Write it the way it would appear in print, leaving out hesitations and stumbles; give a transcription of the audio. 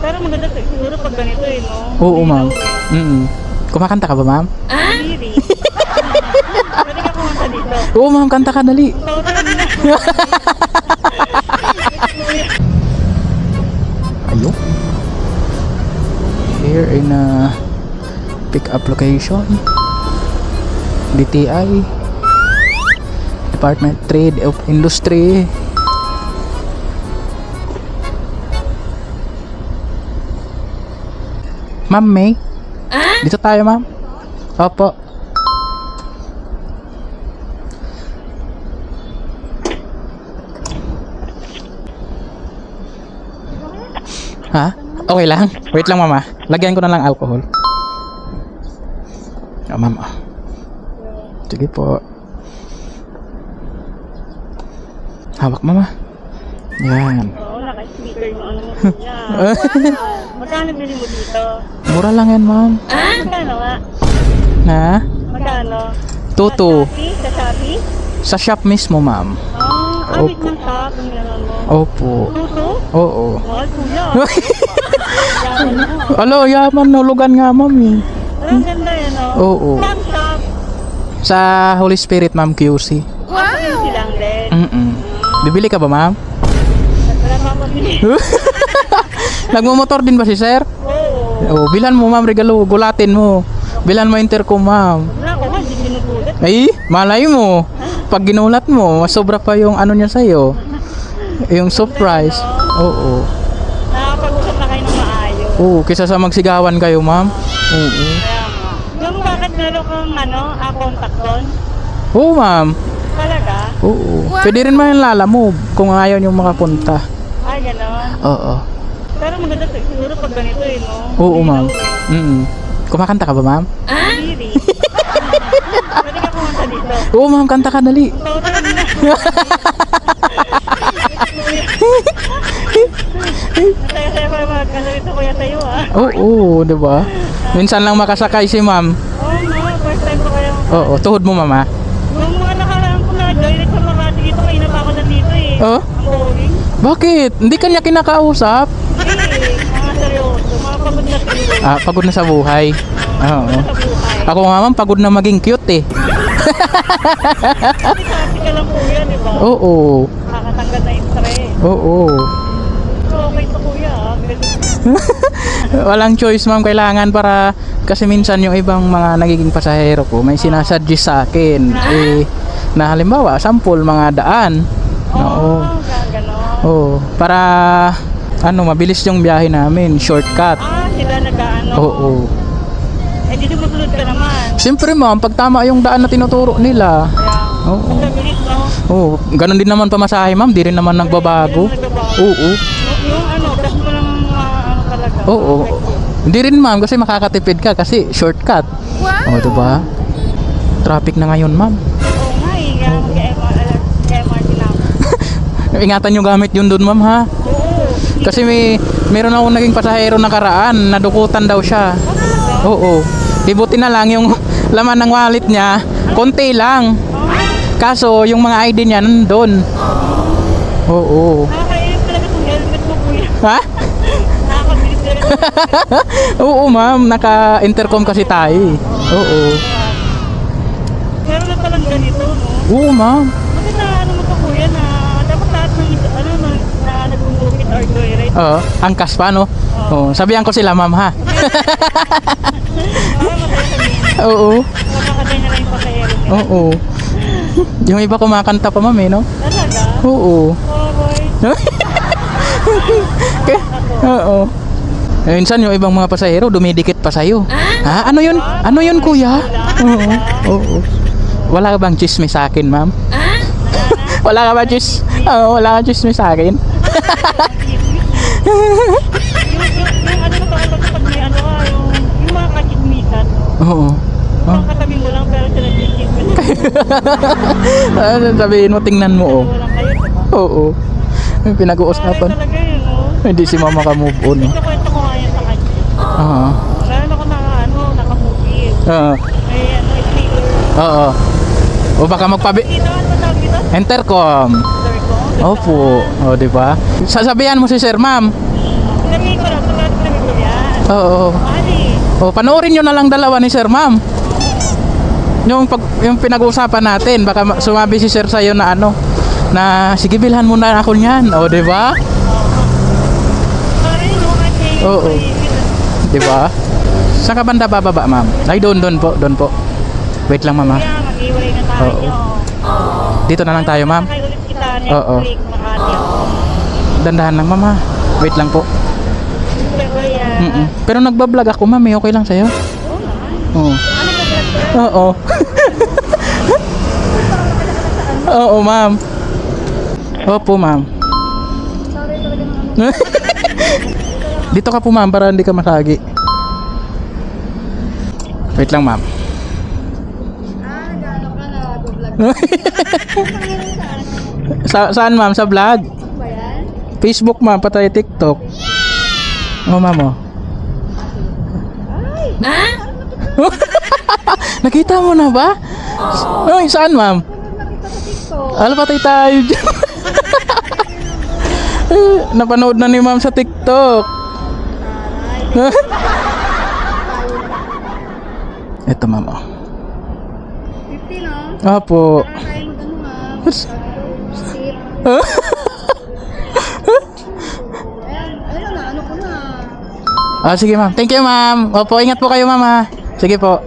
Pero maganda siguro pag ganito eh, no? Oo, ma'am. Kumakanta ka ba, ma'am? Really? Pwede ka kumanta dito. Oo, ma'am. Kanta ka, dali. Ayun. Here in a pick-up location. DTI. Department Trade of Industry. Ma'am May? Dito tayo, ma'am. Opo. Ha? Okay lang? Wait lang, mama. Lagyan ko na lang alcohol. Oh, ma'am. Sige po. Hawak, mama. Yan. Oo, naka-speaker yung ano mo niya. Magkano bili mo dito? Mura lang yan, ma'am. Magkano nga? Ha? Magkano? Tutu. Sa Shopee? Sa shop mismo, ma'am. Amit ng shop, yung gano'n mo. Opo. Tutu? Oo. Mahal kuya. Yaman mo. Alo, yaman. Nulugan nga, ma'am eh. Ang ganda yan, no? Oo. Saan shop? Sa Holy Spirit, ma'am, QC. Wow! Silang din. Bibili ka ba, ma'am? Wala pa mabili. Nagmumotor din ba si sir? Oo. Oh, bilan mo, ma'am, regalo. Gulatin mo. Bilan mo intercom, ma'am. Wala ko, hindi ginugulat. Ay, malay mo. Pag ginulat mo, mas sobra pa yung ano niya sa'yo. Yung surprise. Oo. Nakakapag-usap na kayo ng maayos. Oo, kisa sa magsigawan kayo, ma'am. Oo. Kaya nga. Yung bakit meron kang contact doon? Oo, ma'am. Talaga? Oo. Pwede rin man yung lala mo kung ayaw nyo makapunta. Ay, gano'n. Oo. Pero maganda siguro pag ganito eh, no? Oo, ma'am. Kumakanta ka ba, ma'am? Really? Pwede ka kumanta dito. Oo, ma'am. Kanta ka, dali. Masaya-saya pa magkasalito kuya sa'yo, ah. Oo, di ba? Minsan lang makasakay si ma'am. Oo, no? First time ko kayo. Oo, tuhod mo, mama. Yung mga nakaraan ko na, direct sa Makati dito, kayo na pa ako nandito eh. Oh? Ang boring. Bakit? Hindi ka niya kinakausap? Mga seryoso, mga pagod na siguro. Ah, pagod na sa buhay. Oo. Sa buhay. Ako nga, ma'am, pagod na maging cute eh. Kasi ka lang kuya, di ba? Oo. Nakakatanggal na yung stress. Oo. So, okay to kuya, ah. Walang choice, ma'am. Kailangan para kasi minsan yung ibang mga nagiging pasahero ko may sinasuggest sa akin na halimbawa, sample mga daan. Oo. Gano'n. Oo. Para mabilis yung biyahe namin, shortcut. Sila nag-ano. Oo. Eh, di sumusunod ka naman. Siyempre, ma'am, pag tama yung daan na tinuturo nila. Kaya, Oo. mabilis, no? Oo, ganun din naman pamasahe, ma'am. Di rin naman nagbabago. Oo. Yung test mo lang talaga. Oo. Hindi rin, ma'am, kasi makakatipid ka kasi shortcut. Wow! O, diba? Traffic na ngayon, ma'am. Oo nga eh. Kaya MRT na ako. Ingatan nyo gamit yun doon, ma'am, ha? Oo. Kasi meron akong naging pasahero nakaraan, nadukutan daw siya. Oo. Ibuti na lang yung laman ng wallet niya, konti lang. Kaso, yung mga ID niya nandun. Oo. Nakakainip talaga itong helmet mo, kuya. Ha? Nakakabilis talaga. Oo, ma'am. Naka-intercom kasi tayo. Oo. Meron na palang ganito, no? Oo, ma'am. Bakit mo to, kuya, na dapat lahat ng na nag-gumupit or joyride? Oo. Angkas pa, no? Oo. Sabihan ko sila, ma'am, ha? Para masaya sabihin. Oo. Makakatay na lang yung pasahero nila. Oo. Yung iba kumakanta pa, ma'am, eh, no? Talaga? Oo. Oh, boy. Oo. Minsan yung ibang mga pasahero dumidikit pa sa'yo. Ha? Ano yun? Ano yun, kuya? Oo. Oo. Wala ka bang chismis sa akin, ma'am? Wala ka ba Oo, wala ka chismis sa akin? Pag may yung mga kachismisan. Oo. Yung katabi mo lang pero sila chismis. Ano sabihin mo, tingnan mo, oh. Walang kayo, diba? Oo. May pinag-uusapan. Talaga yun, no? Hindi si mama ka-move on, no? Kwento ko nga yan sa kanya. Oo. Meron ako naka-movie. Oo. May speaker. Oo. O baka magpabi... Dito, ano ba tawag dito? Intercom. Sir ko? Opo. O, di ba? Sasabihan mo si sir, ma'am. Pinagay ko lang. Oo. Ali. O, panoorin nyo na lang dalawa ni Sir, ma'am. Yung pinag-uusapan natin, baka sumabi si Sir sa'yo na ano, na sige bilhan mo na ako niyan. O, di ba? Sorry, no, kasi... Oo. Di ba? Saan ka banda bababa, ma'am? Ay, doon po. Wait lang, mama. Kaya, mag-iwalay na tayo. Dito na lang tayo, ma'am. Sakay ulit kita next Oo. week, Makati ako. Dandahan lang, mama. Wait lang po. Pero yan. Pero nagbablog ako, ma'am. Okay lang sa'yo? Oo naman. Oo. Ano ka vlog? Oo. Oo, ma'am. Opo, ma'am. Sorry talaga ng ano. Dito ka po, ma'am, para hindi ka masagi. Wait lang, ma'am. Nag-ano ka na, vlog. Saan, ma'am? Sa vlog? Ba yan? Facebook, ma'am, patay TikTok. Oh, ma'am, oh. Ay! Nakita mo na ba? Oy, saan, ma'am? Nakita sa TikTok. Ano, patay tayo dyan. Napanood na ni ma'am sa TikTok. Ito, ma'am, oh. 50, no? Opo. Kaya mo gano'n nga. Yes. Steep. Ayan, ayun na, ano ko na. Ah, sige, ma'am. Thank you, ma'am. Opo, ingat po kayo, ma'am, ha. Sige po.